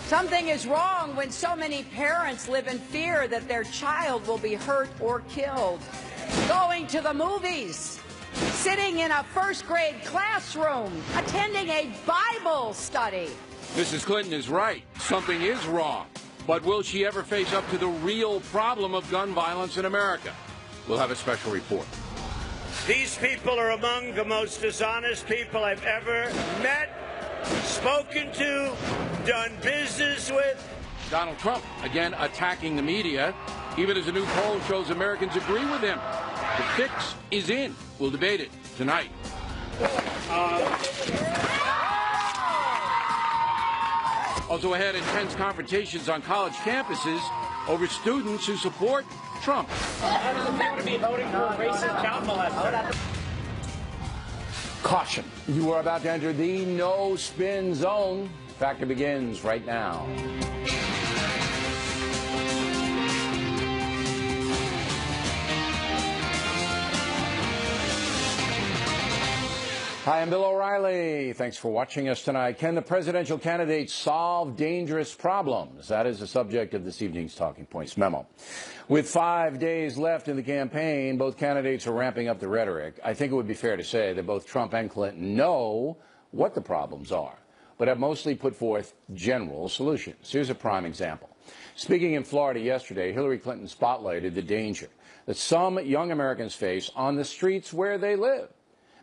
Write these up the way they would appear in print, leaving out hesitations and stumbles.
Something is wrong when so many parents live in fear that their child will be hurt or killed. Going to the movies, sitting in a first-grade classroom, attending a Bible study. Mrs. Clinton is right. Something is wrong. But will she ever face up to the real problem of gun violence in America? We'll have a special report. These people are among the most dishonest people I've ever met, spoken to, done business with. Donald Trump, again, attacking the media, even as a new poll shows Americans agree with him. The fix is in. We'll debate it tonight. Also ahead, intense confrontations on college campuses over students who support Trump. Caution. You are about to enter the no-spin zone. Factor begins right now. Hi, I'm Bill O'Reilly. Thanks for watching us tonight. Can the presidential candidates solve dangerous problems? That is the subject of this evening's Talking Points memo. With 5 days left in the campaign, both candidates are ramping up the rhetoric. I think it would be fair to say that both Trump and Clinton know what the problems are, but have mostly put forth general solutions. Here's a prime example. Speaking in Florida yesterday, Hillary Clinton spotlighted the danger that some young Americans face on the streets where they live.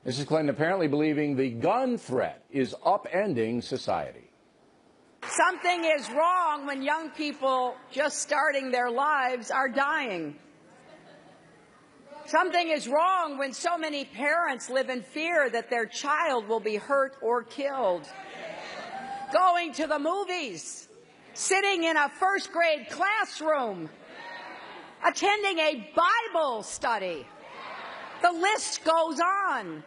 Mrs. Clinton apparently believing the gun threat is upending society. Something is wrong when young people just starting their lives are dying. Something is wrong when so many parents live in fear that their child will be hurt or killed. Going to the movies, sitting in a first-grade classroom, attending a Bible study. The list goes on.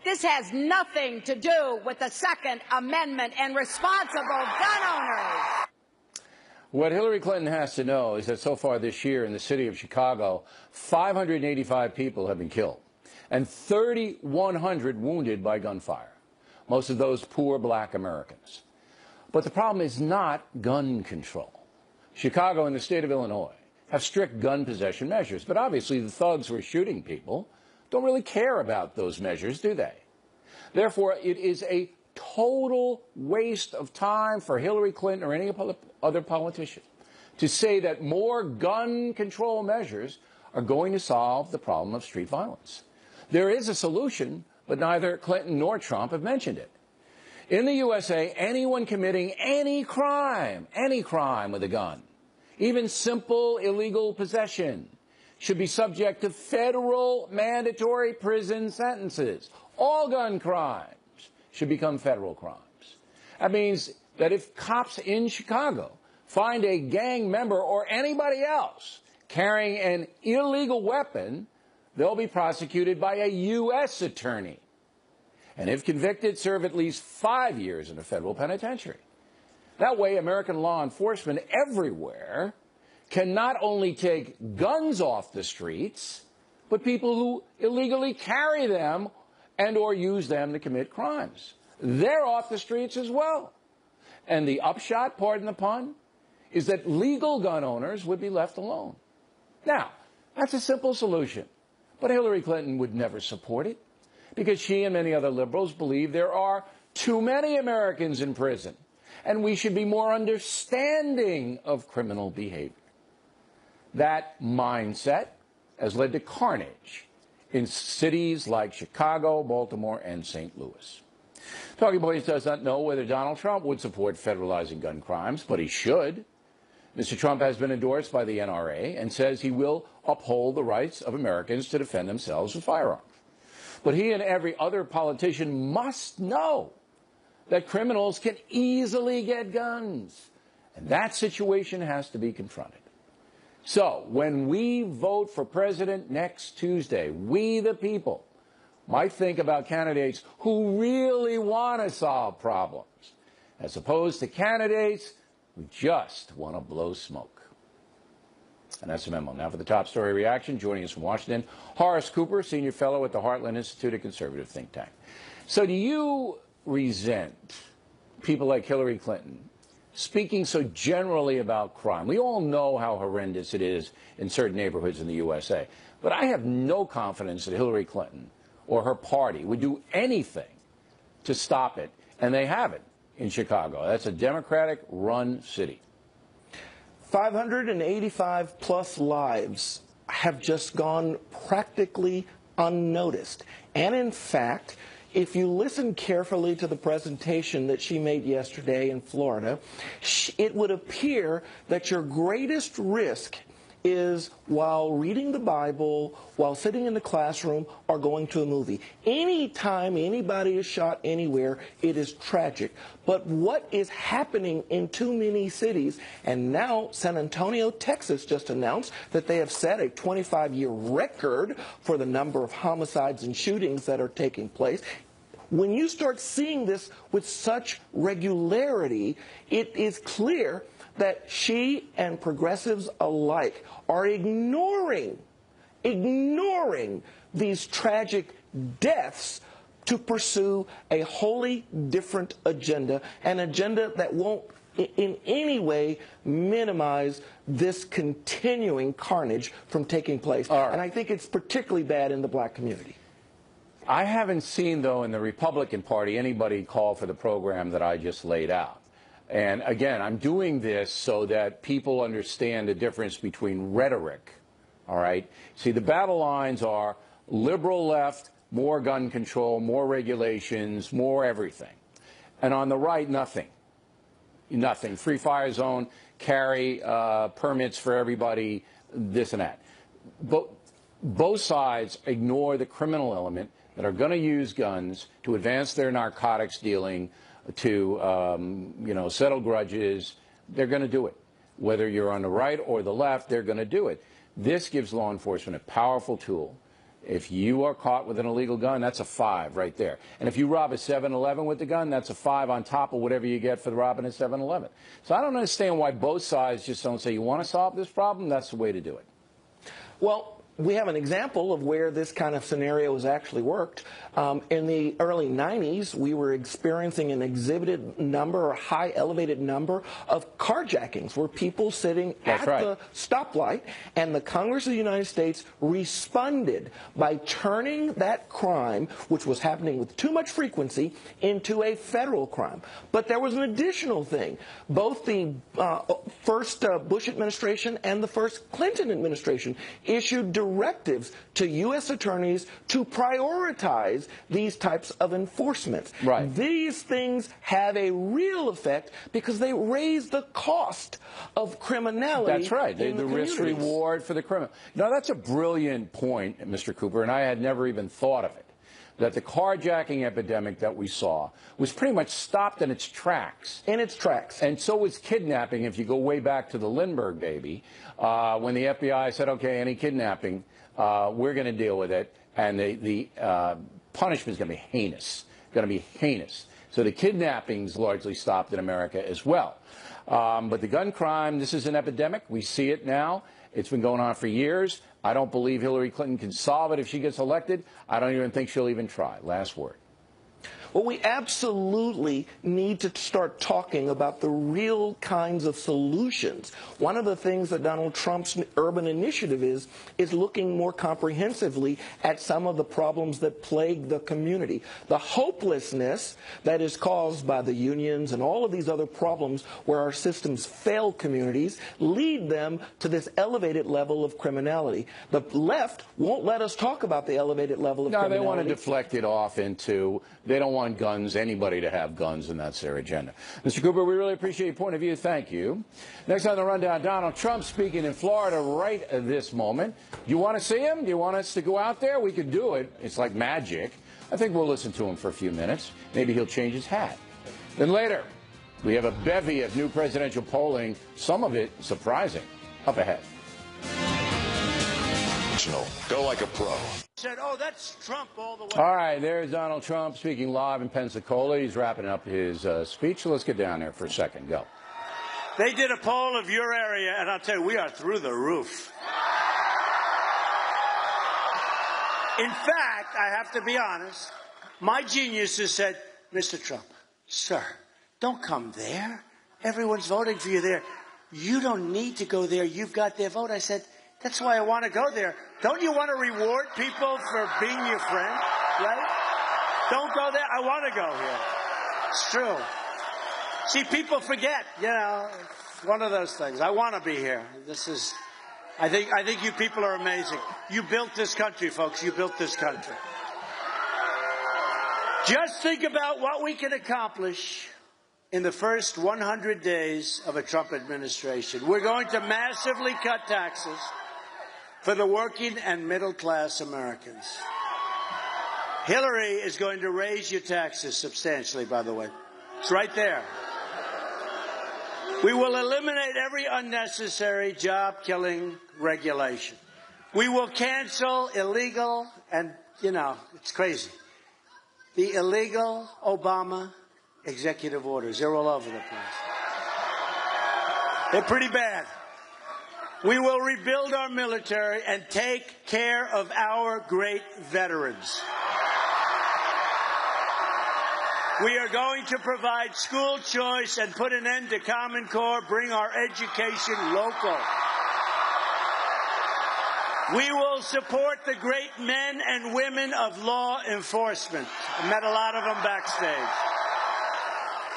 This has nothing to do with the Second Amendment and responsible gun owners. What Hillary Clinton has to know is that so far this year in the city of Chicago, 585 people have been killed and 3,100 wounded by gunfire, most of those poor black Americans. But the problem is not gun control. Chicago and the state of Illinois have strict gun possession measures, but obviously the thugs who are shooting people don't really care about those measures, do they? Therefore, it is a total waste of time for Hillary Clinton or any other politician to say that more gun control measures are going to solve the problem of street violence. There is a solution, but neither Clinton nor Trump have mentioned it. In the USA, anyone committing any crime with a gun, even simple illegal possession, should be subject to federal mandatory prison sentences. All gun crimes should become federal crimes. That means that if cops in Chicago find a gang member or anybody else carrying an illegal weapon, they'll be prosecuted by a U.S. attorney. And if convicted, serve at least 5 years in a federal penitentiary. That way, American law enforcement everywhere can not only take guns off the streets, but people who illegally carry them and or use them to commit crimes. They're off the streets as well. And the upshot, pardon the pun, is that legal gun owners would be left alone. Now, that's a simple solution, but Hillary Clinton would never support it because she and many other liberals believe there are too many Americans in prison and we should be more understanding of criminal behavior. That mindset has led to carnage in cities like Chicago, Baltimore, and St. Louis. Talking Points does not know whether Donald Trump would support federalizing gun crimes, but he should. Mr. Trump has been endorsed by the NRA and says he will uphold the rights of Americans to defend themselves with firearms. But he and every other politician must know that criminals can easily get guns, and that situation has to be confronted. So, when we vote for president next Tuesday, we the people might think about candidates who really want to solve problems, as opposed to candidates who just want to blow smoke. And that's the memo. Now for the top story reaction, joining us from Washington, Horace Cooper, Senior Fellow at the Heartland Institute, a conservative think tank. So do you resent people like Hillary Clinton speaking so generally about crime. We all know how horrendous it is in certain neighborhoods in the USA. But I have no confidence that Hillary Clinton or her party would do anything to stop it. And they haven't in Chicago. That's a Democratic-run city. 585 plus lives have just gone practically unnoticed. And in fact, if you listen carefully to the presentation that she made yesterday in Florida, it would appear that your greatest risk is while reading the Bible, while sitting in the classroom, or going to a movie. Anytime anybody is shot anywhere, it is tragic. But what is happening in too many cities, and now San Antonio, Texas just announced that they have set a 25-year record for the number of homicides and shootings that are taking place. When you start seeing this with such regularity, it is clear that she and progressives alike are ignoring these tragic deaths to pursue a wholly different agenda, an agenda that won't in any way minimize this continuing carnage from taking place. Right. And I think it's particularly bad in the black community. I haven't seen, though, in the Republican Party anybody call for the program that I just laid out. And again, I'm doing this so that people understand the difference between rhetoric, all right? See, the battle lines are liberal left, more gun control, more regulations, more everything. And on the right, nothing. Nothing. Free fire zone, carry permits for everybody, this and that. Both sides ignore the criminal element that are going to use guns to advance their narcotics dealing, to settle grudges. They're going to do it. Whether you're on the right or the left, they're going to do it. This gives law enforcement a powerful tool. If you are caught with an illegal gun, that's a 5 right there. And if you rob a 7-Eleven with the gun, that's a 5 on top of whatever you get for robbing a 7-Eleven. So I don't understand why both sides just don't say, you want to solve this problem? That's the way to do it. Well, we have an example of where this kind of scenario has actually worked. In the early 90s, we were experiencing an exhibited number, or high elevated number of carjackings, where people sitting at the stoplight, and the Congress of the United States responded by turning that crime, which was happening with too much frequency, into a federal crime. But there was an additional thing. Both the first Bush administration and the first Clinton administration issued directives to U.S. attorneys to prioritize these types of enforcement. Right. These things have a real effect because they raise the cost of criminality. That's right. The risk reward for the criminal. Now, that's a brilliant point, Mr. Cooper, and I had never even thought of it. That the carjacking epidemic that we saw was pretty much stopped in its tracks. In its tracks. And so was kidnapping, if you go way back to the Lindbergh baby, when the FBI said, okay, any kidnapping, we're going to deal with it. And the punishment is going to be heinous. So the kidnappings largely stopped in America as well. But the gun crime, this is an epidemic. We see it now. It's been going on for years. I don't believe Hillary Clinton can solve it if she gets elected. I don't even think she'll even try. Last word. Well, we absolutely need to start talking about the real kinds of solutions. One of the things that Donald Trump's urban initiative is looking more comprehensively at some of the problems that plague the community. The hopelessness that is caused by the unions and all of these other problems where our systems fail communities lead them to this elevated level of criminality. The left won't let us talk about the elevated level of criminality. No, they want to deflect it off into, they don't want guns, anybody to have guns, and that's their agenda. Mr. Cooper, we really appreciate your point of view. Thank you. Next on the rundown, Donald Trump speaking in Florida right at this moment. Do you want to see him? Do you want us to go out there? We could do it. It's like magic. I think we'll listen to him for a few minutes. Maybe he'll change his hat. Then later, we have a bevy of new presidential polling, some of it surprising. Up ahead. Go like a pro. Said, oh, that's Trump all the way. All right, there's Donald Trump speaking live in Pensacola. He's wrapping up his speech. So let's get down there for a second. Go. They did a poll of your area, and I'll tell you, we are through the roof. In fact, I have to be honest, my geniuses said, Mr. Trump, sir, don't come there. everyone's voting for you there. You don't need to go there. You've got their vote. I said, that's why I want to go there. Don't you want to reward people for being your friend, right? Don't go there. I want to go here. It's true. See, people forget, you know, one of those things. I want to be here. I think you people are amazing. You built this country, folks. You built this country. Just think about what we can accomplish in the first 100 days of a Trump administration. We're going to massively cut taxes for the working and middle-class Americans. Hillary is going to raise your taxes substantially, by the way. It's right there. We will eliminate every unnecessary job-killing regulation. We will cancel illegal, and, you know, it's crazy, the illegal Obama executive orders. They're all over the place. They're pretty bad. We will rebuild our military and take care of our great veterans. We are going to provide school choice and put an end to Common Core, bring our education local. We will support the great men and women of law enforcement. I met a lot of them backstage.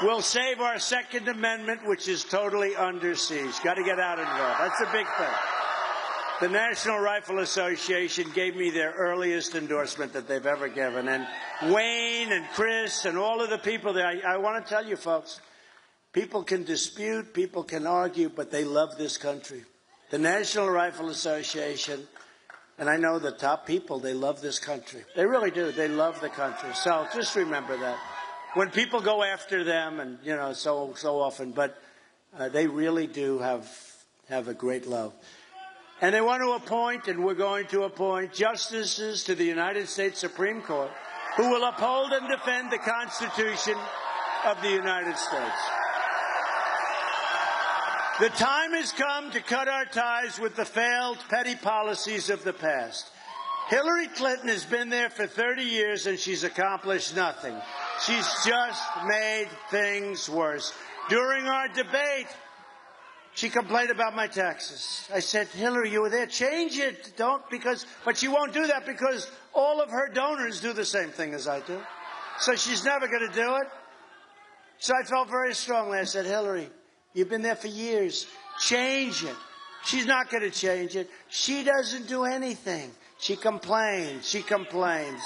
We'll save our Second Amendment, which is totally under siege. Got to get out and vote. That's a big thing. The National Rifle Association gave me their earliest endorsement that they've ever given. And Wayne and Chris and all of the people there, I want to tell you, folks, people can dispute, people can argue, but they love this country. The National Rifle Association, and I know the top people, they love this country. They really do. They love the country. So just remember that. When people go after them, and, you know, so often, but they really do have a great love. And they want to appoint, and we're going to appoint, justices to the United States Supreme Court who will uphold and defend the Constitution of the United States. The time has come to cut our ties with the failed petty policies of the past. Hillary Clinton has been there for 30 years, and she's accomplished nothing. She's just made things worse. During our debate, she complained about my taxes. I said, Hillary, you were there. Change it. But she won't do that because all of her donors do the same thing as I do. So she's never going to do it. So I felt very strongly. I said, Hillary, you've been there for years. Change it. She's not going to change it. She doesn't do anything. She complains. She complains.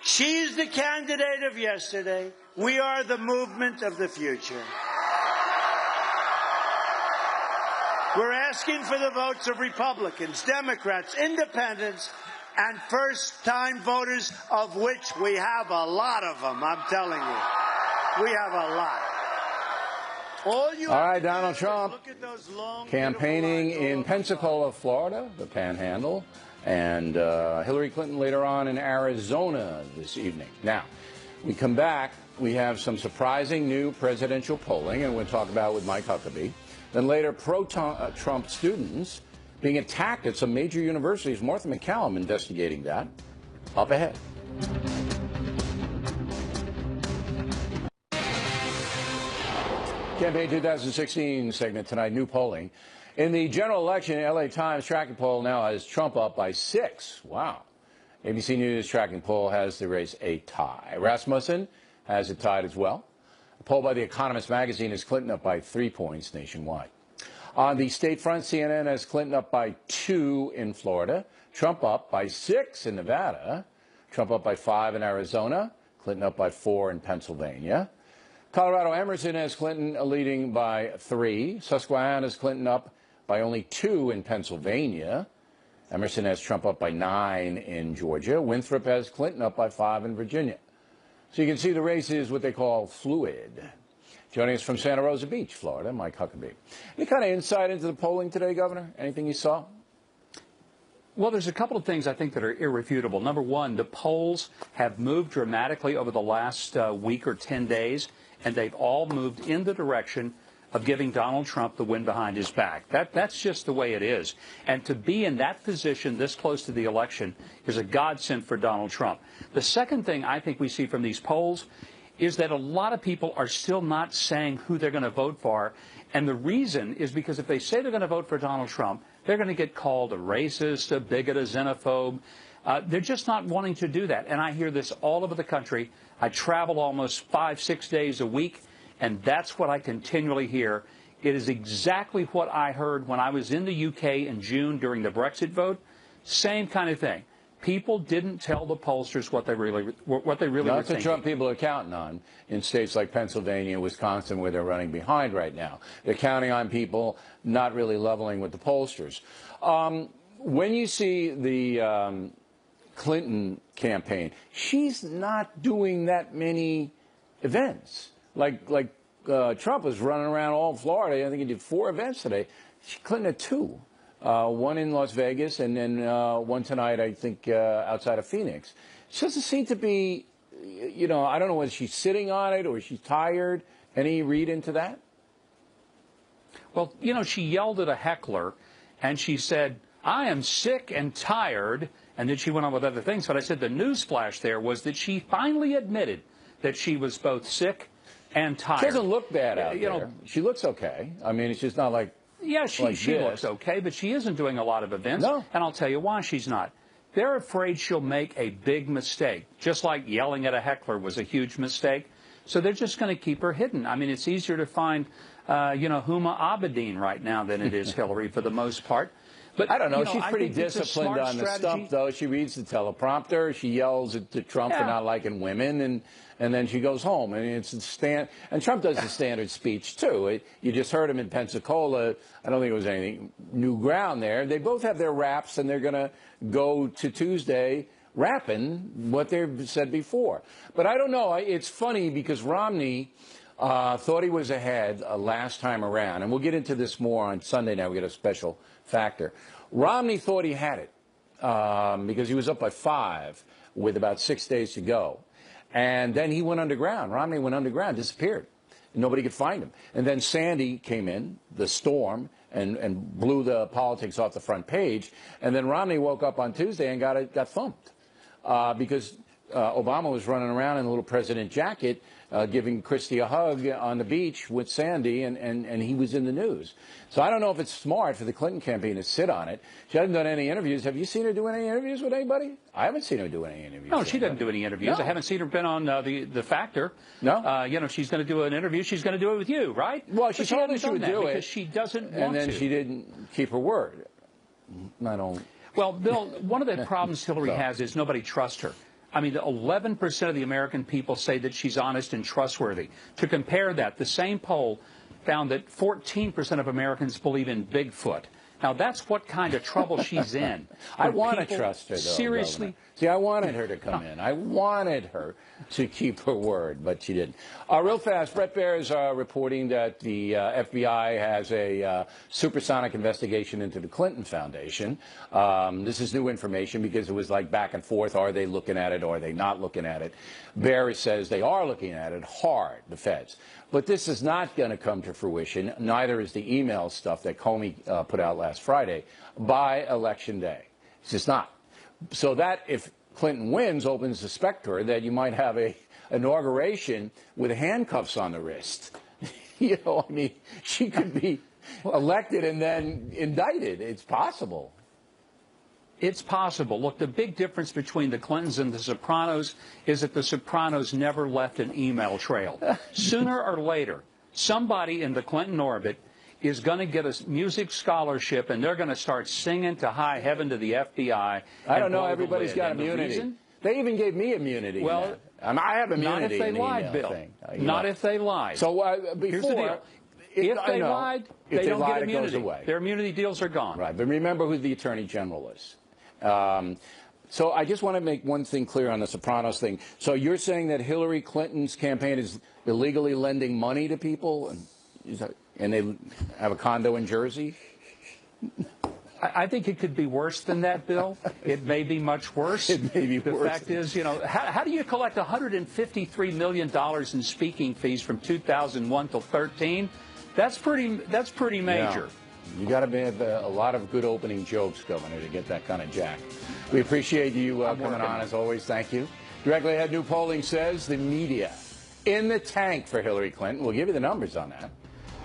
She's the candidate of yesterday. We are the movement of the future. We're asking for the votes of Republicans, Democrats, Independents, and first-time voters, of which we have a lot of them, I'm telling you. We have a lot. All right, Donald Trump campaigning in Pensacola, Florida, the Panhandle, and Hillary Clinton later on in Arizona this evening. Now, we come back, we have some surprising new presidential polling, and we'll talk about it with Mike Huckabee. Then later, pro-Trump students being attacked at some major universities. Martha McCallum investigating that. Up ahead. Campaign 2016 segment tonight, new polling. In the general election, LA Times tracking poll now has Trump up by 6. Wow. ABC News tracking poll has the race a tie. Rasmussen has it tied as well. A poll by The Economist magazine has Clinton up by 3 points nationwide. On the state front, CNN has Clinton up by 2 in Florida, Trump up by 6 in Nevada, Trump up by 5 in Arizona, Clinton up by 4 in Pennsylvania. Colorado, Emerson has Clinton leading by 3. Susquehanna has Clinton up by only 2 in Pennsylvania. Emerson has Trump up by 9 in Georgia. Winthrop has Clinton up by 5 in Virginia. So you can see the race is what they call fluid. Joining us from Santa Rosa Beach, Florida, Mike Huckabee. Any kind of insight into the polling today, Governor? Anything you saw? Well, there's a couple of things I think that are irrefutable. Number one, the polls have moved dramatically over the last week or 10 days, and they've all moved in the direction of giving Donald Trump the wind behind his back. That's just the way it is. And to be in that position this close to the election is a godsend for Donald Trump. The second thing I think we see from these polls is that a lot of people are still not saying who they're going to vote for. And the reason is because if they say they're going to vote for Donald Trump, they're going to get called a racist, a bigot, a xenophobe. They're just not wanting to do that. And I hear this all over the country. I travel almost 5-6 days a week, and that's what I continually hear. It is exactly what I heard when I was in the UK in June during the Brexit vote. Same kind of thing. People didn't tell the pollsters what they really were thinking. That's what Trump people are counting on in states like Pennsylvania and Wisconsin, where they're running behind right now. They're counting on people not really leveling with the pollsters. When you see the Clinton campaign, she's not doing that many events. Like Trump was running around all of Florida. I think he did 4 events today. Clinton had 2. One in Las Vegas, and then one tonight, I think, outside of Phoenix. She doesn't seem to be, I don't know whether she's sitting on it or she's tired. Any read into that? Well, she yelled at a heckler, and she said, "I am sick and tired," and then she went on with other things. But I said the newsflash there was that she finally admitted that she was both sick and tired. She doesn't look bad out there. She looks okay. I mean, it's just not like... Yeah, she looks okay, but she isn't doing a lot of events. No. And I'll tell you why she's not. They're afraid she'll make a big mistake, just like yelling at a heckler was a huge mistake. So they're just going to keep her hidden. I mean, it's easier to find, Huma Abedin right now than it is Hillary for the most part. But I don't know. She's pretty disciplined on the stump, though. She reads the teleprompter. She yells at Trump for not liking women, and then she goes home. I mean, it's and Trump does the standard speech too. You just heard him in Pensacola. I don't think it was anything new ground there. They both have their raps, and they're going to go to Tuesday rapping what they've said before. But I don't know. It's funny because Romney thought he was ahead last time around, and we'll get into this more on Sunday. Now we get a special factor. Romney thought he had it because he was up by 5 with about 6 days to go. And then he went underground. Romney went underground, disappeared. Nobody could find him. And then Sandy came in, the storm, and blew the politics off the front page. And then Romney woke up on Tuesday and got thumped because Obama was running around in a little president jacket giving Christie a hug on the beach with Sandy, and he was in the news. So I don't know if it's smart for the Clinton campaign to sit on it. She hasn't done any interviews. Have you seen her do any interviews with anybody? I haven't seen her do any interviews. No, she doesn't do any interviews. No. I haven't seen her been on the Factor. No. She's going to do an interview. She's going to do it with you, right? Well, she told me she would do it because she doesn't want to. And then she didn't keep her word. I don't. Well, Bill, one of the problems Hillary has is nobody trusts her. I mean, 11% of the American people say that she's honest and trustworthy. To compare that, the same poll found that 14% of Americans believe in Bigfoot. Now, that's what kind of trouble she's in. I want to trust her, though. Seriously? Governor. See, I wanted her to come in. I wanted her to keep her word, but she didn't. Real fast, Bret Baier is reporting that the FBI has a supersonic investigation into the Clinton Foundation. This is new information because it was like back and forth. Are they looking at it or are they not looking at it? Baier says they are looking at it hard, the feds. But this is not going to come to fruition. Neither is the email stuff that Comey put out last Friday by Election Day. It's just not. So that, if Clinton wins, opens the specter that you might have a inauguration with handcuffs on the wrist. I mean, she could be elected and then indicted. It's possible. It's possible. Look, the big difference between the Clintons and the Sopranos is that the Sopranos never left an email trail. Sooner or later, somebody in the Clinton orbit is going to get a music scholarship, and they're going to start singing to high heaven to the FBI. I don't know. Everybody's got immunity. They even gave me immunity. Well, I have immunity. Not if they in the lied, Bill. Thing. Not if they lied. So before, here's the deal. If they lied, they don't get immunity. It goes away. Their immunity deals are gone. Right. But remember who the Attorney General is. So I just want to make one thing clear on the Sopranos thing. So you're saying that Hillary Clinton's campaign is illegally lending money to people, and they have a condo in Jersey? I think it could be worse than that, Bill. It may be much worse. It may be worse. The fact is, how do you collect $153 million in speaking fees from 2001 till 13? That's pretty major. Yeah. You got to have a lot of good opening jokes, Governor, to get that kind of jack. We appreciate you coming on, as always. Thank you. Directly ahead, new polling says the media in the tank for Hillary Clinton. We'll give you the numbers on that.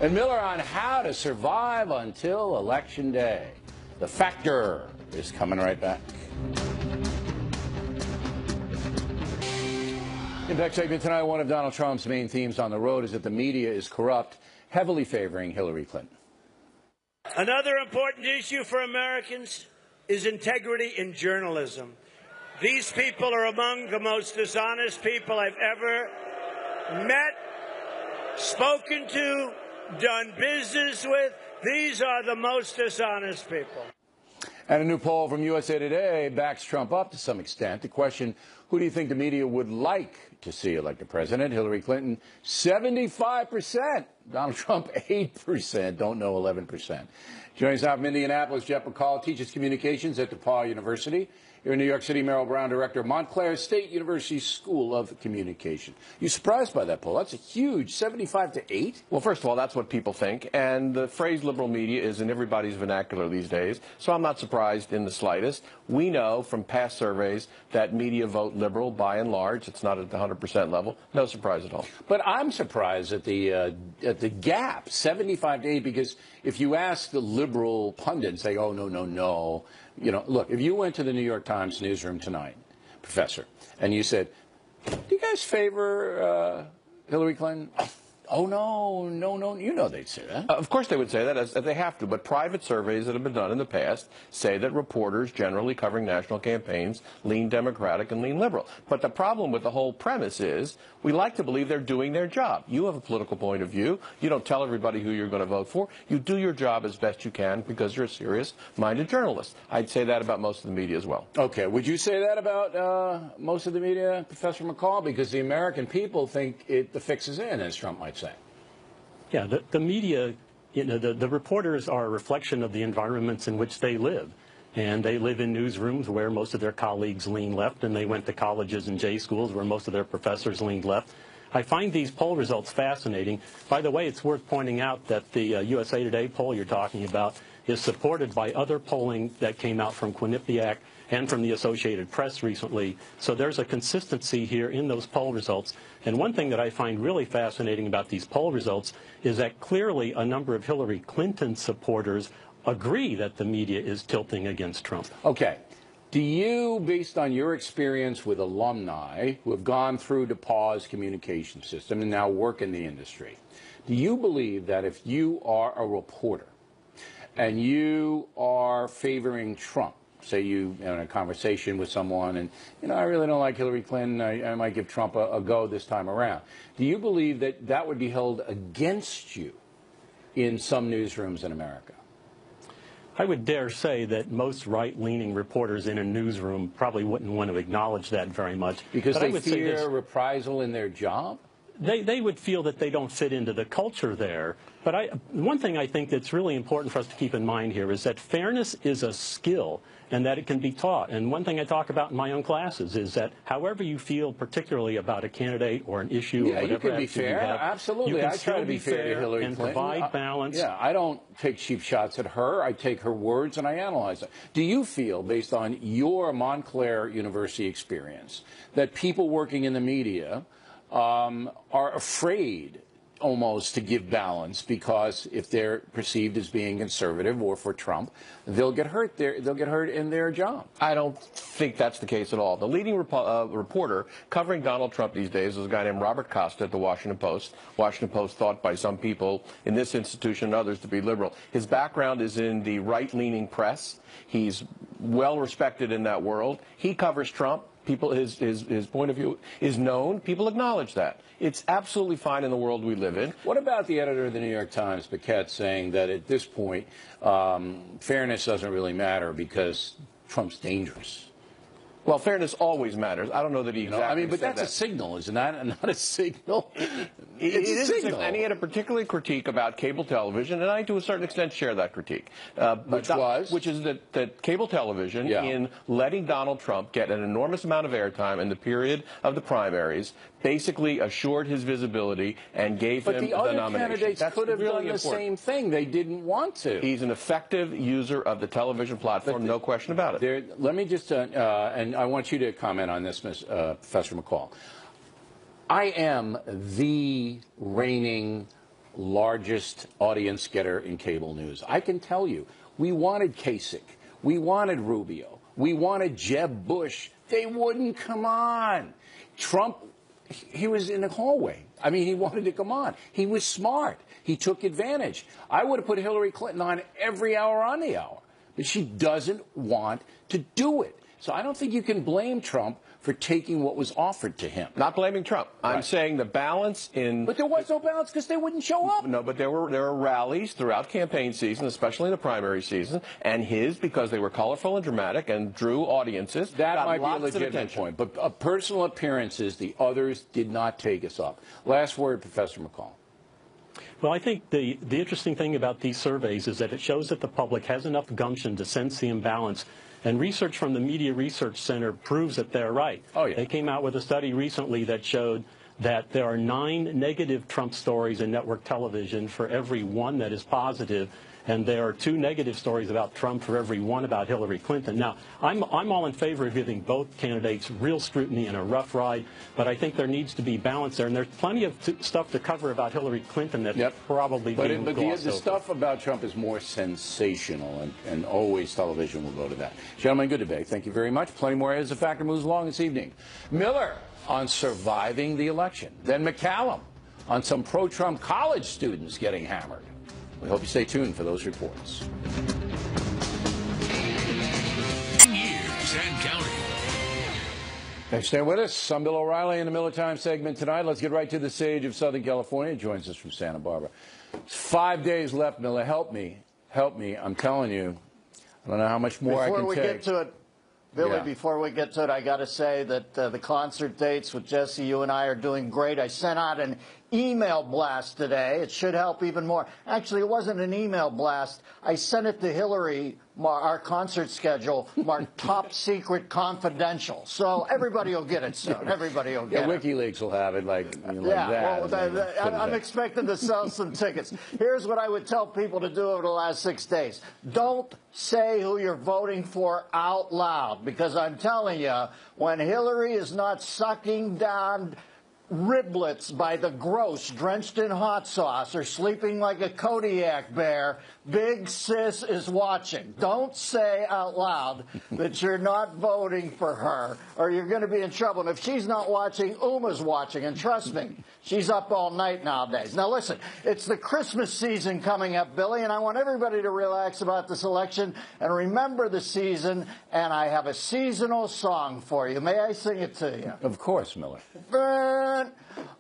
And Miller on how to survive until Election Day. The Factor is coming right back. In the next segment tonight, one of Donald Trump's main themes on the road is that the media is corrupt, heavily favoring Hillary Clinton. Another important issue for Americans is integrity in journalism. These people are among the most dishonest people I've ever met, spoken to, done business with. These are the most dishonest people. And a new poll from USA Today backs Trump up to some extent. The question, who do you think the media would like to see elected president? Hillary Clinton, 75%. Donald Trump, 8%. Don't know, 11%. Joining us now from Indianapolis, Jeff McCall teaches communications at DePauw University. Here in New York City, Merrill Brown, director of Montclair State University School of Communication. You surprised by that poll? That's a huge 75 to 8. Well, first of all, that's what people think. And the phrase liberal media is in everybody's vernacular these days. So I'm not surprised in the slightest. We know from past surveys that media vote liberal by and large. It's not at the 100% level. No surprise at all. But I'm surprised at the gap, 75 to 8, because if you ask the liberal pundits, they go, oh, no, no, no. You know, look, if you went to the New York Times newsroom tonight, Professor, and you said, do you guys favor Hillary Clinton? Oh, no, no, no. You know they'd say that. Of course they would say that, as they have to. But private surveys that have been done in the past say that reporters generally covering national campaigns lean Democratic and lean liberal. But the problem with the whole premise is we like to believe they're doing their job. You have a political point of view. You don't tell everybody who you're going to vote for. You do your job as best you can because you're a serious-minded journalist. I'd say that about most of the media as well. Okay. Would you say that about most of the media, Professor McCall? Because the American people think the fix is in, as Trump might say. Yeah, the media, you know, the reporters are a reflection of the environments in which they live. And they live in newsrooms where most of their colleagues lean left, and they went to colleges and J schools where most of their professors leaned left. I find these poll results fascinating. By the way, it's worth pointing out that the USA Today poll you're talking about is supported by other polling that came out from Quinnipiac and from the Associated Press recently. So there's a consistency here in those poll results. And one thing that I find really fascinating about these poll results is that clearly a number of Hillary Clinton supporters agree that the media is tilting against Trump. Okay. Do you, based on your experience with alumni who have gone through DePauw's communication system and now work in the industry, do you believe that if you are a reporter and you are favoring Trump, say you in a conversation with someone and, you know, I really don't like Hillary Clinton, I might give Trump a go this time around. Do you believe that that would be held against you in some newsrooms in America? I would dare say that most right-leaning reporters in a newsroom probably wouldn't want to acknowledge that very much. Because they fear reprisal in their job? They would feel that they don't fit into the culture there. But one thing I think that's really important for us to keep in mind here is that fairness is a skill and that it can be taught. And one thing I talk about in my own classes is that however you feel particularly about a candidate or an issue or whatever you can be fair. Absolutely. I try to be fair to Hillary and Clinton. Provide balance. Yeah, I don't take cheap shots at her. I take her words and I analyze them. Do you feel, based on your Montclair University experience, that people working in the media are afraid almost to give balance because if they're perceived as being conservative or for Trump, they'll get hurt there. They'll get hurt in their job. I don't think that's the case at all. The leading reporter covering Donald Trump these days is a guy named Robert Costa at the Washington Post. Washington Post thought by some people in this institution and others to be liberal. His background is in the right-leaning press. He's well respected in that world. He covers Trump. People, his point of view is known. People acknowledge that. It's absolutely fine in the world we live in. What about the editor of the New York Times, Paquette, saying that at this point, fairness doesn't really matter because Trump's dangerous? Well, fairness always matters. I don't know that he exactly I mean, but said that's a signal, isn't that? Not a signal. It's a signal. And he had a particular critique about cable television, and I, to a certain extent, share that critique. Which is that cable television, in letting Donald Trump get an enormous amount of airtime in the period of the primaries, basically assured his visibility and gave him the nomination. But the other candidates could have done the same thing. They didn't want to. He's an effective user of the television platform, no question about it. Let me just, and I want you to comment on this, Professor McCall. I am the reigning largest audience getter in cable news. I can tell you, we wanted Kasich, we wanted Rubio, we wanted Jeb Bush. They wouldn't come on. Trump, he was in the hallway. I mean, he wanted to come on. He was smart. He took advantage. I would have put Hillary Clinton on every hour on the hour, but she doesn't want to do it. So I don't think you can blame Trump for taking what was offered to him. Not blaming Trump. I'm Right. saying the balance in... But there was no balance because they wouldn't show up. No, but there were rallies throughout campaign season, especially in the primary season, and his, because they were colorful and dramatic and drew audiences. That got might be a lots of legitimate attention. point. But personal appearances, the others did not take us up. Last word, Professor McCall. Well, I think the interesting thing about these surveys is that it shows that the public has enough gumption to sense the imbalance. And research from the Media Research Center proves that they're right. Oh, yeah. They came out with a study recently that showed that there are 9 negative Trump stories in network television for every 1 that is positive, and there are 2 negative stories about Trump for every 1 about Hillary Clinton. Now, I'm all in favor of giving both candidates real scrutiny and a rough ride, but I think there needs to be balance there, and there's plenty of stuff to cover about Hillary Clinton that's probably being glossed the over. stuff about Trump is more sensational, and always television will go to that. Gentlemen, good debate. Thank you very much. Plenty more as the factor moves along this evening. Miller on surviving the election. Then McCallum on some pro-Trump college students getting hammered. We hope you stay tuned for those reports. Years and counting. Thanks for staying with us. I'm Bill O'Reilly in the Miller Time segment tonight. Let's get right to the sage of Southern California. Joins us from Santa Barbara. It's 5 days left, Miller. Help me. Help me. I'm telling you. I don't know how much more I can take. Before we get to it, Billy, Yeah. before we get to it, I got to say that the concert dates with Jesse, you and I are doing great. I sent out an email blast today. It should help even more. Actually, it wasn't an email blast. I sent it to Hillary, our concert schedule, marked top secret confidential. So everybody will get it soon. Everybody will get it. WikiLeaks will have it like that. Well, I'm expecting to sell some tickets. Here's what I would tell people to do over the last 6 days. Don't say who you're voting for out loud, because I'm telling you, when Hillary is not sucking down riblets by the gross, drenched in hot sauce, or sleeping like a Kodiak bear, Big Sis is watching. Don't say out loud that you're not voting for her, or you're going to be in trouble. And if she's not watching, Uma's watching. And trust me, she's up all night nowadays. Now listen, it's the Christmas season coming up, Billy, and I want everybody to relax about this election and remember the season, and I have a seasonal song for you. May I sing it to you? Of course, Miller.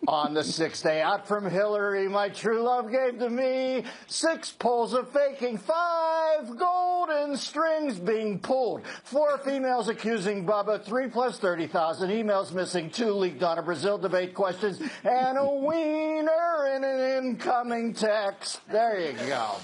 On the 6th day out from Hillary, my true love gave to me 6 poles of faking, 5 golden strings being pulled, 4 females accusing Bubba, 3 plus 30,000 emails missing, 2 leaked on a Brazil debate questions, and a wiener in an incoming text. There you go.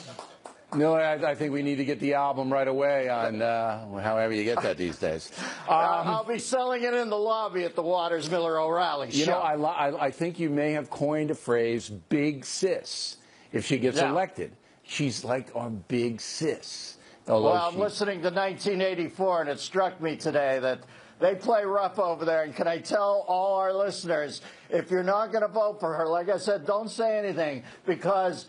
Miller, I think we need to get the album right away on however you get that these days. I'll be selling it in the lobby at the Waters Miller O'Reilly show. You know, I think you may have coined a phrase, big sis, if she gets elected. She's like our big sis. Well, I'm listening to 1984, and it struck me today that they play rough over there. And can I tell all our listeners, if you're not going to vote for her, like I said, don't say anything, because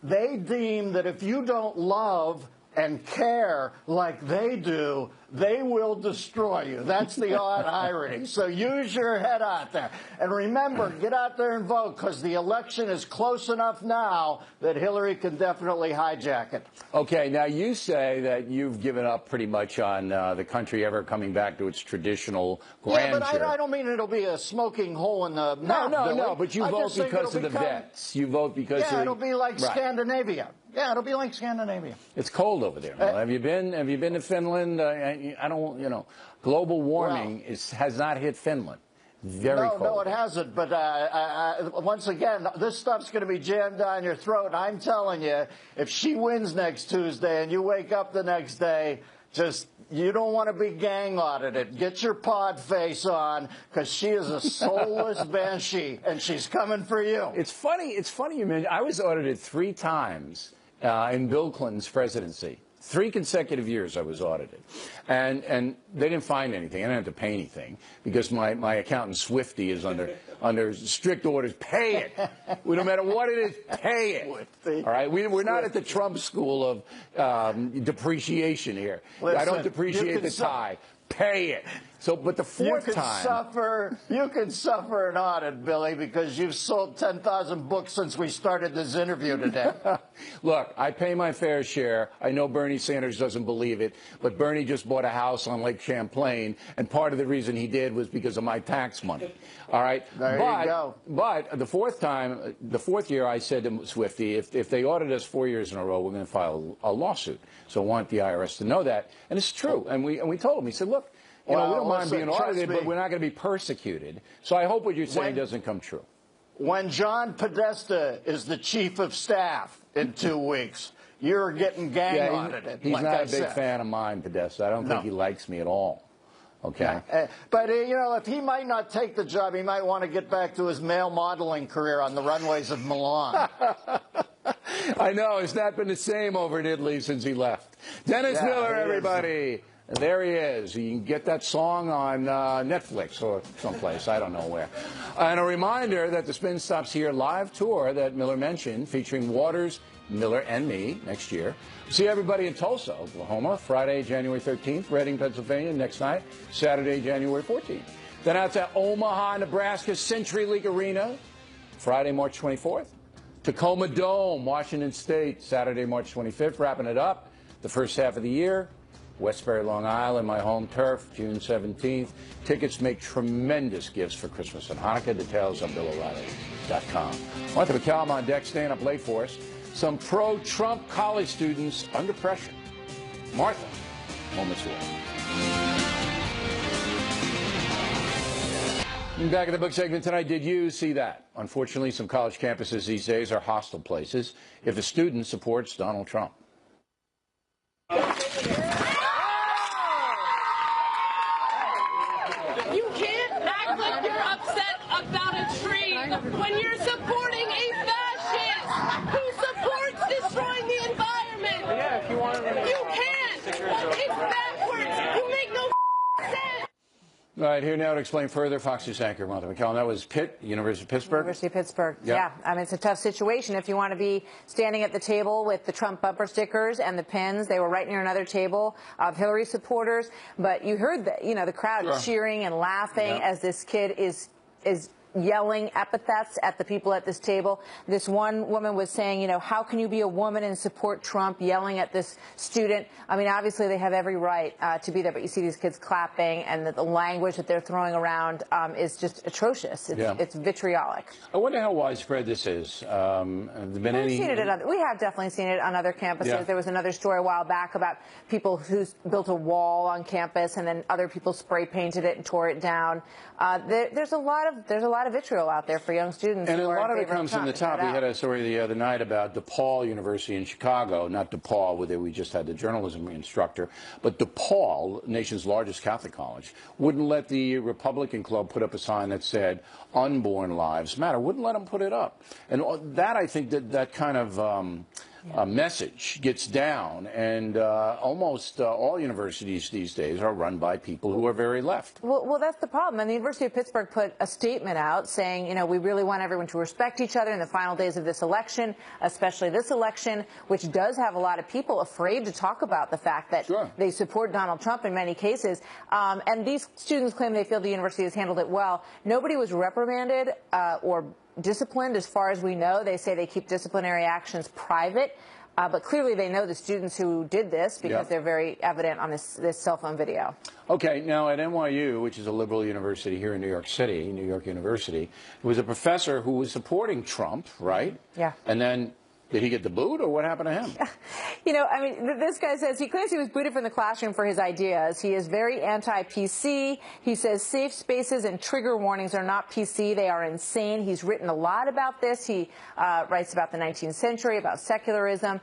they deem that if you don't love and care like they do, they will destroy you. That's the odd irony. So use your head out there. And remember, get out there and vote, because the election is close enough now that Hillary can definitely hijack it. Okay, now you say that you've given up pretty much on the country ever coming back to its traditional grandeur. Yeah, but I don't mean it'll be a smoking hole in the map, No, but you vote because of the vets. You vote because of it'll be like Scandinavia. Yeah, it'll be like Scandinavia. It's cold over there. Have you been to Finland? I don't, global warming has not hit Finland. Very cold. No, it hasn't. But once again, this stuff's going to be jammed down your throat. And I'm telling you, if she wins next Tuesday and you wake up the next day, you don't want to be gang audited. Get your pod face on, because she is a soulless banshee, and she's coming for you. It's funny you mentioned. I was audited 3 times in Bill Clinton's presidency. 3 consecutive years I was audited. And they didn't find anything. I didn't have to pay anything because my accountant Swifty is under strict orders. Pay it. No matter what it is, pay it. All right? We're not at the Trump school of depreciation here. Listen, I don't depreciate the tie. Pay it. So, but the fourth time... You can suffer an audit, Billy, because you've sold 10,000 books since we started this interview today. Look, I pay my fair share. I know Bernie Sanders doesn't believe it, but Bernie just bought a house on Lake Champlain, and part of the reason he did was because of my tax money. All right? There you go. But the fourth year, I said to Swifty, if they audit us 4 years in a row, we're going to file a lawsuit. So I want the IRS to know that. And it's true. And we told him, he said, look, we don't mind being audited, but we're not going to be persecuted. So I hope what you're saying doesn't come true. When John Podesta is the chief of staff in 2 weeks, you're getting gang audited. He's like not a big fan of mine, Podesta. I don't think he likes me at all. Okay. But, you know, if he might not take the job, he might want to get back to his male modeling career on the runways of Milan. I know. It's not been the same over in Italy since he left. Dennis Miller, everybody. There he is. You can get that song on Netflix or someplace. I don't know where. And a reminder that the Spin Stops Here live tour that Miller mentioned, featuring Waters, Miller, and me next year. See everybody in Tulsa, Oklahoma, Friday, January 13th, Reading, Pennsylvania, next night, Saturday, January 14th. Then out to Omaha, Nebraska, Century League Arena, Friday, March 24th. Tacoma Dome, Washington State, Saturday, March 25th, wrapping it up the first half of the year. Westbury, Long Island, my home turf, June 17th. Tickets make tremendous gifts for Christmas and Hanukkah. Details on BillO'Reilly.com. Martha McCallum on deck, staying up late for us. Some pro-Trump college students under pressure. Martha, moments away. Back in the book segment tonight, did you see that? Unfortunately, some college campuses these days are hostile places if a student supports Donald Trump. When you're supporting a fascist who supports destroying the environment. Yeah, if you want to. You can't. It's backwards. You make no sense. All right, here now to explain further, Fox News anchor Martha McCallum. That was Pitt, University of Pittsburgh. University of Pittsburgh. Yep. Yeah, I mean, it's a tough situation. If you want to be standing at the table with the Trump bumper stickers and the pins, they were right near another table of Hillary supporters. But you heard the crowd cheering and laughing as this kid is yelling epithets at the people at this table. This one woman was saying, you know, how can you be a woman and support Trump, yelling at this student? I mean, obviously they have every right to be there, but you see these kids clapping, and the language that they're throwing around is just atrocious. It's vitriolic. I wonder how widespread this is. Have there been any... We have definitely seen it on other campuses. Yeah. There was another story a while back about people who built a wall on campus, and then other people spray painted it and tore it down. There's a lot of vitriol out there for young students. And a lot of it comes from the top. We had a story the other night about DePaul University in Chicago, not DePaul, where we just had the journalism instructor, but DePaul, nation's largest Catholic college, wouldn't let the Republican Club put up a sign that said, unborn lives matter. Wouldn't let them put it up. And that, I think, that kind of message gets down, and almost all universities these days are run by people who are very left. Well, that's the problem. And the University of Pittsburgh put a statement out saying, you know, we really want everyone to respect each other in the final days of this election, especially this election, which does have a lot of people afraid to talk about the fact that they support Donald Trump in many cases. And these students claim they feel the university has handled it well. Nobody was reprimanded or disciplined, as far as we know. They say they keep disciplinary actions private, but clearly they know the students who did this because they're very evident on this cell phone video. Okay, now at NYU, which is a liberal university here in New York City, New York University, there was a professor who was supporting Trump, right? Yeah. And then did he get the boot, or what happened to him? You know, I mean, this guy says he claims he was booted from the classroom for his ideas. He is very anti-PC. He says safe spaces and trigger warnings are not PC. They are insane. He's written a lot about this. He writes about the 19th century, about secularism.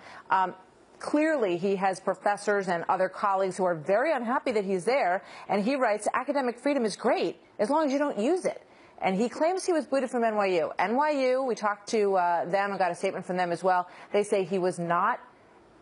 Clearly, he has professors and other colleagues who are very unhappy that he's there. And he writes, academic freedom is great as long as you don't use it. And he claims he was booted from NYU. NYU, we talked to them and got a statement from them as well. They say he was not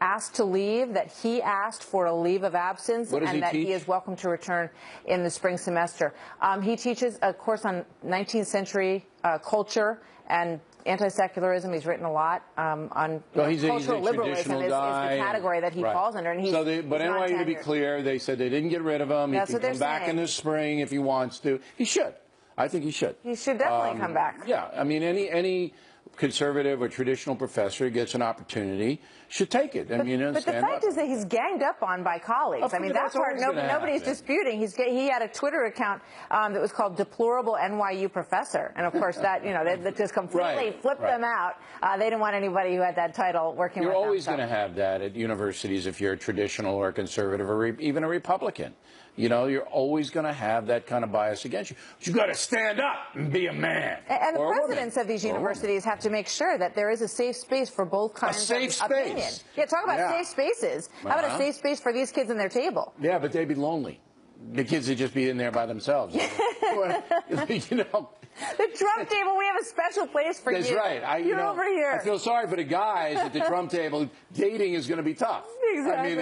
asked to leave, that he asked for a leave of absence, What does and he that teach? he is welcome to return in the spring semester. He teaches a course on 19th century culture and anti-secularism. He's written a lot on He's a cultural liberalism is the guy, category that he right. falls under. And he's, but he's NYU, to be non-tenured. clear, they said they didn't get rid of him. That's he what can they're come back saying. in the spring if he wants to. He should. I think he should. He should definitely come back. Yeah, I mean, any conservative or traditional professor gets an opportunity, should take it. I mean, But the stand fact up. is that he's ganged up on by colleagues. I mean, that that's part always gonna nobody's happen. disputing. He had a Twitter account that was called Deplorable NYU Professor, and of course that that just completely flipped them out. They didn't want anybody who had that title working You're with them. always going to have that at universities if you're a traditional or conservative or even a Republican. You know, you're always going to have that kind of bias against you. But you got to stand up and be a man. And the or a woman. presidents of these Or a woman. universities have to make sure that there is a safe space for both kinds safe of space. opinion. Yeah, talk about Yeah. safe spaces. How about a safe space for these kids and their table? Yeah, but they'd be lonely. The kids would just be in there by themselves. You know. The Trump table, we have a special place for That's you. right. You're over here. I feel sorry for the guys at the Trump table. Dating is going to be tough. Exactly. I mean,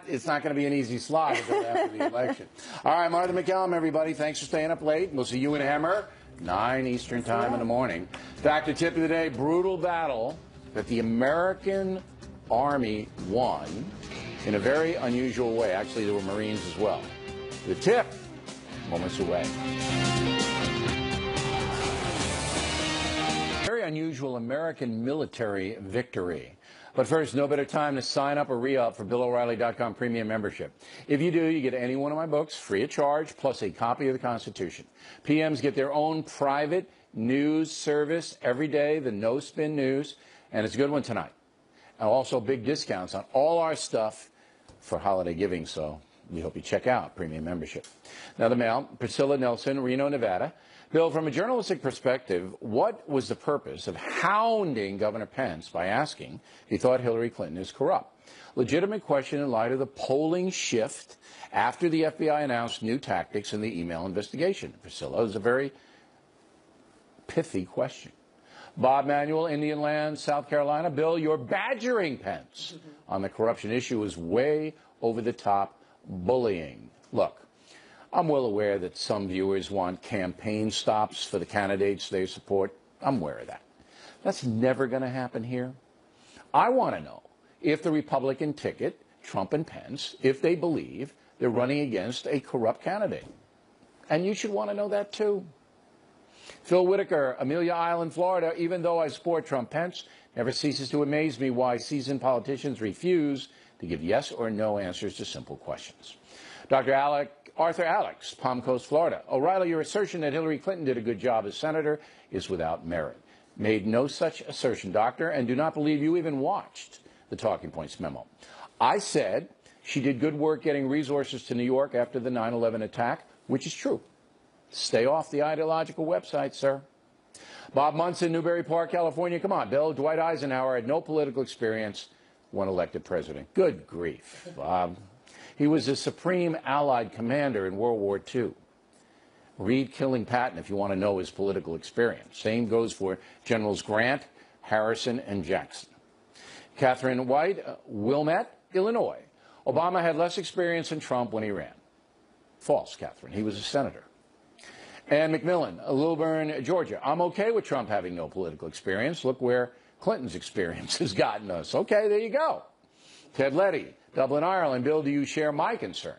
it's not going to be an easy slide until after the election. All right, Martha McCallum, everybody. Thanks for staying up late. We'll see you in Hammer, 9 Eastern time in the morning. Factor tip of the day, brutal battle that the American Army won in a very unusual way. Actually, there were Marines as well. The tip, moments away. Very unusual American military victory. But first, no better time to sign up or re-up for BillO'Reilly.com premium membership. If you do, you get any one of my books free of charge, plus a copy of the Constitution. PMs get their own private news service every day, the No Spin News, and it's a good one tonight. And also big discounts on all our stuff for holiday giving, so we hope you check out premium membership. Now the mail, Priscilla Nelson, Reno, Nevada. Bill, from a journalistic perspective, what was the purpose of hounding Governor Pence by asking if he thought Hillary Clinton is corrupt? Legitimate question in light of the polling shift after the FBI announced new tactics in the email investigation. Priscilla, it was a very pithy question. Bob Manuel, Indian Land, South Carolina. Bill, your badgering Pence on the corruption issue is way over the top bullying. Look, I'm well aware that some viewers want campaign stops for the candidates they support. I'm aware of that. That's never going to happen here. I want to know if the Republican ticket, Trump and Pence, if they believe they're running against a corrupt candidate. And you should want to know that too. Phil Whitaker, Amelia Island, Florida. Even though I support Trump, Pence never ceases to amaze me why seasoned politicians refuse to give yes or no answers to simple questions. Dr. Arthur Alex, Palm Coast, Florida. O'Reilly, your assertion that Hillary Clinton did a good job as senator is without merit. Made no such assertion, doctor, and do not believe you even watched the Talking Points memo. I said she did good work getting resources to New York after the 9/11 attack, which is true. Stay off the ideological website, sir. Bob Munson, Newbury Park, California. Come on, Bill. Dwight Eisenhower had no political experience when elected president. Good grief, Bob. He was a supreme Allied commander in World War II. Read Killing Patton if you want to know his political experience. Same goes for Generals Grant, Harrison, and Jackson. Catherine White, Wilmette, Illinois. Obama had less experience than Trump when he ran. False, Catherine. He was a senator. And McMillan, Lilburn, Georgia. I'm okay with Trump having no political experience. Look where Clinton's experience has gotten us. Okay, there you go. Ted Letty, Dublin, Ireland. Bill, do you share my concern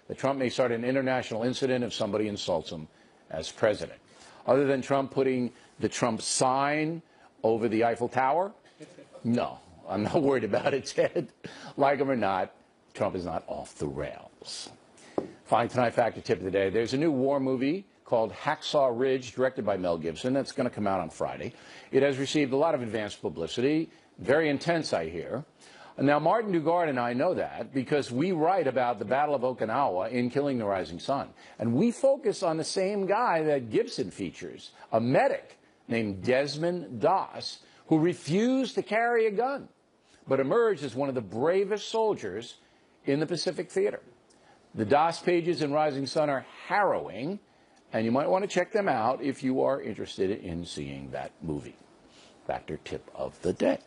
that Trump may start an international incident if somebody insults him as president? Other than Trump putting the Trump sign over the Eiffel Tower? No, I'm not worried about it, Ted. Like him or not, Trump is not off the rails. Finally, tonight, factor tip of the day. There's a new war movie called Hacksaw Ridge, directed by Mel Gibson. That's going to come out on Friday. It has received a lot of advanced publicity. Very intense, I hear. Now, Martin Dugard and I know that because we write about the Battle of Okinawa in Killing the Rising Sun. And we focus on the same guy that Gibson features, a medic named Desmond Doss, who refused to carry a gun, but emerged as one of the bravest soldiers in the Pacific Theater. The Doss pages in Rising Sun are harrowing, and you might want to check them out if you are interested in seeing that movie. Factor tip of the day.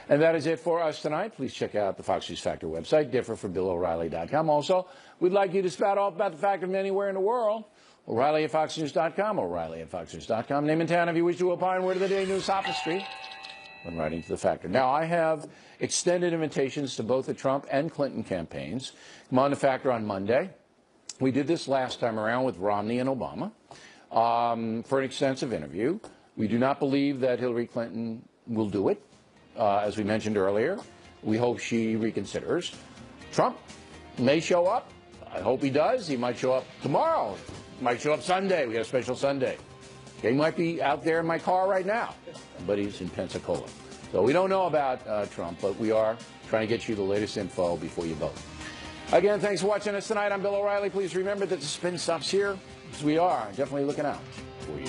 And that is it for us tonight. Please check out the Fox News Factor website, differforbillO'Reilly.com. Also, we'd like you to spout off about the fact of anywhere in the world. O'Reilly at FoxNews.com, O'Reilly at FoxNews.com. Name and town if you wish to opine. Word of the day, news sophistry. When writing to the Factor. Now, I have extended invitations to both the Trump and Clinton campaigns. Come on the Factor on Monday. We did this last time around with Romney and Obama for an extensive interview. We do not believe that Hillary Clinton will do it. As we mentioned earlier, we hope she reconsiders. Trump may show up. I hope he does. He might show up tomorrow. He might show up Sunday. We have a special Sunday. He might be out there in my car right now, but he's in Pensacola. So we don't know about Trump, but we are trying to get you the latest info before you vote. Again, thanks for watching us tonight. I'm Bill O'Reilly. Please remember that the spin stops here, because we are definitely looking out for you.